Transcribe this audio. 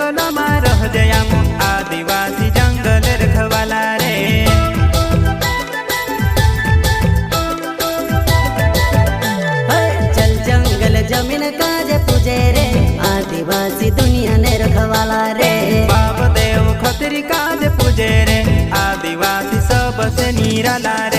जंगल में रह जया आदिवासी जंगल रखवाला रे। चल जंगल जमीन काज पूजे रे आदिवासी दुनिया ने रखवाला रे। बाप देव खतरी काज पूजे रे आदिवासी सबसे निराला रे।